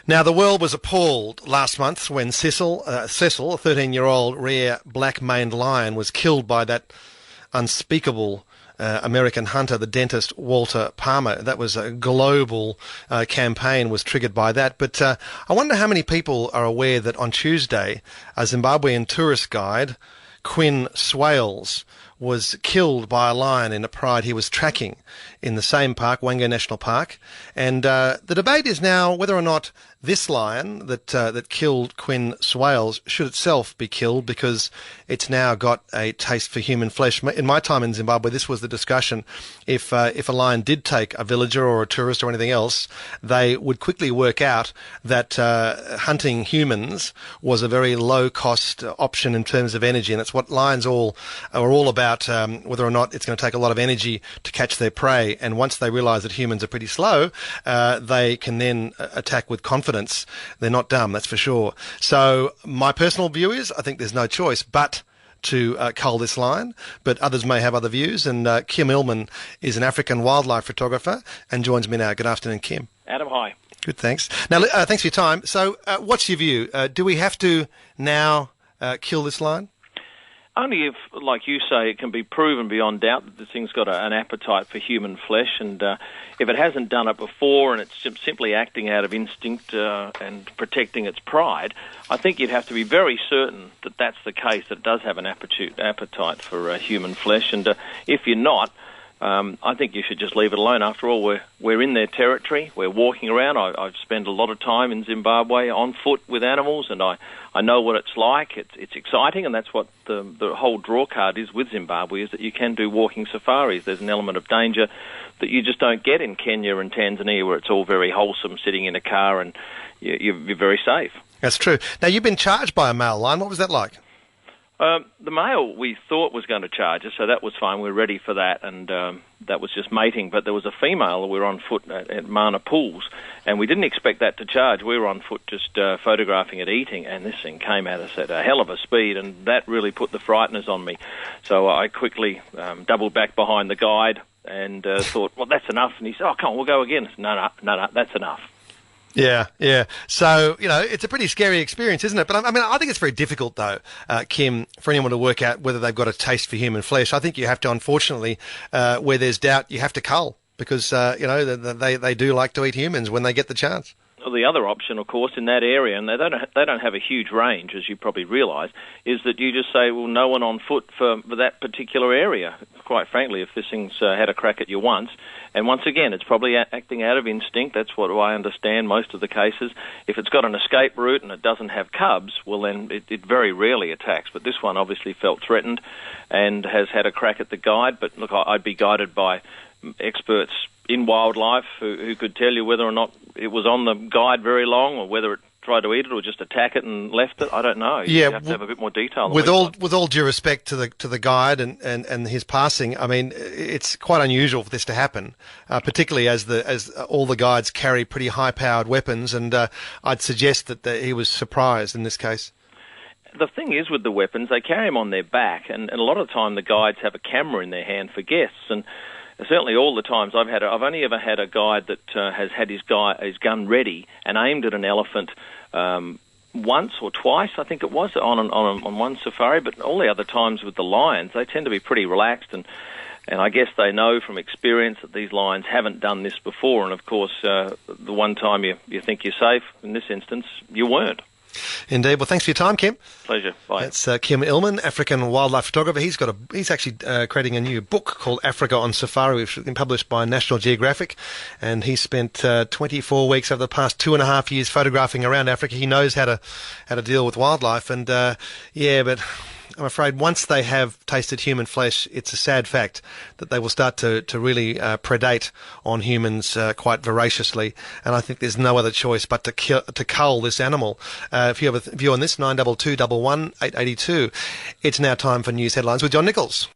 Now, the world was appalled last month when Cecil, a 13-year-old rare black-maned lion, was killed by that unspeakable American hunter, the dentist Walter Palmer. That was a global campaign was triggered by that. But I wonder how many people are aware that on Tuesday, a Zimbawean tourist guide, Quinn Swales, was killed by a lion in a pride he was tracking in the same park, Hwange National Park. And the debate is now whether or not this lion that killed Quinn Swales should itself be killed, because it's now got a taste for human flesh. In my time in Zimbabwe, this was the discussion. If a lion did take a villager or a tourist or anything else, they would quickly work out that hunting humans was a very low-cost option in terms of energy, and that's what lions are all about, whether or not it's going to take a lot of energy to catch their prey. And once they realise that humans are pretty slow, they can then attack with confidence. They're not dumb, that's for sure. So my personal view is I think there's no choice but to cull this lion, but others may have other views. And Kim Illman is an African wildlife photographer and joins me now. Good afternoon, Kim. Adam, hi. Good, thanks. Now, thanks for your time. So what's your view? Do we have to now kill this lion? Only if, like you say, it can be proven beyond doubt that this thing's got an appetite for human flesh, and if it hasn't done it before and it's simply acting out of instinct and protecting its pride, I think you'd have to be very certain that that's the case, that it does have an appetite for human flesh, and if you're not, I think you should just leave it alone. After all, we're in their territory, we're walking around. I've spent a lot of time in Zimbabwe on foot with animals, and I know what it's like. It's exciting, and that's what the whole draw card is with Zimbabwe, is that you can do walking safaris. There's an element of danger that you just don't get in Kenya and Tanzania, where it's all very wholesome, sitting in a car, and you're very safe. That's true. Now, you've been charged by a male lion. What was that like? The male we thought was going to charge us, so that was fine. We were ready for that, and that was just mating. But there was a female. We were on foot at Mana Pools, and we didn't expect that to charge. We were on foot just photographing it eating, and this thing came at us at a hell of a speed, and that really put the frighteners on me. So I quickly doubled back behind the guide and thought, well, that's enough. And he said, oh, come on, we'll go again. I said, no, that's enough. Yeah. So, it's a pretty scary experience, isn't it? But I think it's very difficult, though, Kim, for anyone to work out whether they've got a taste for human flesh. I think you have to, unfortunately, where there's doubt, you have to cull, because, they do like to eat humans when they get the chance. Well, the other option, of course, in that area, and they don't have a huge range, as you probably realise, is that you just say, well, no one on foot for that particular area. Quite frankly, if this thing's had a crack at you once, and once again, it's probably acting out of instinct. That's what I understand most of the cases. If it's got an escape route and it doesn't have cubs, well, then it very rarely attacks. But this one obviously felt threatened and has had a crack at the guide. But look, I'd be guided by experts in wildlife who could tell you whether or not it was on the guide very long, or whether it tried to eat it or just attack it and left it. I don't know. You have to have a bit more detail. With all due respect to the guide and his passing, I mean, it's quite unusual for this to happen, particularly as all the guides carry pretty high-powered weapons, and I'd suggest that he was surprised in this case. The thing is with the weapons, they carry them on their back, and a lot of the time the guides have a camera in their hand for guests, and certainly all the times I've only ever had a guide that has had his gun ready and aimed at an elephant once or twice, I think it was, on one safari. But all the other times with the lions, they tend to be pretty relaxed, and I guess they know from experience that these lions haven't done this before. And of course, the one time you think you're safe, in this instance, you weren't. Indeed. Well, thanks for your time, Kim. Pleasure. Bye. That's Kim Illman, African wildlife photographer. He's actually creating a new book called Africa on Safari, which has been published by National Geographic, and he spent 24 weeks over the past 2.5 years photographing around Africa. He knows how to deal with wildlife, and but I'm afraid once they have tasted human flesh, it's a sad fact that they will start to really predate on humans quite voraciously. And I think there's no other choice but to cull this animal. If you have a view on this, 922 11882. It's now time for news headlines with John Nichols.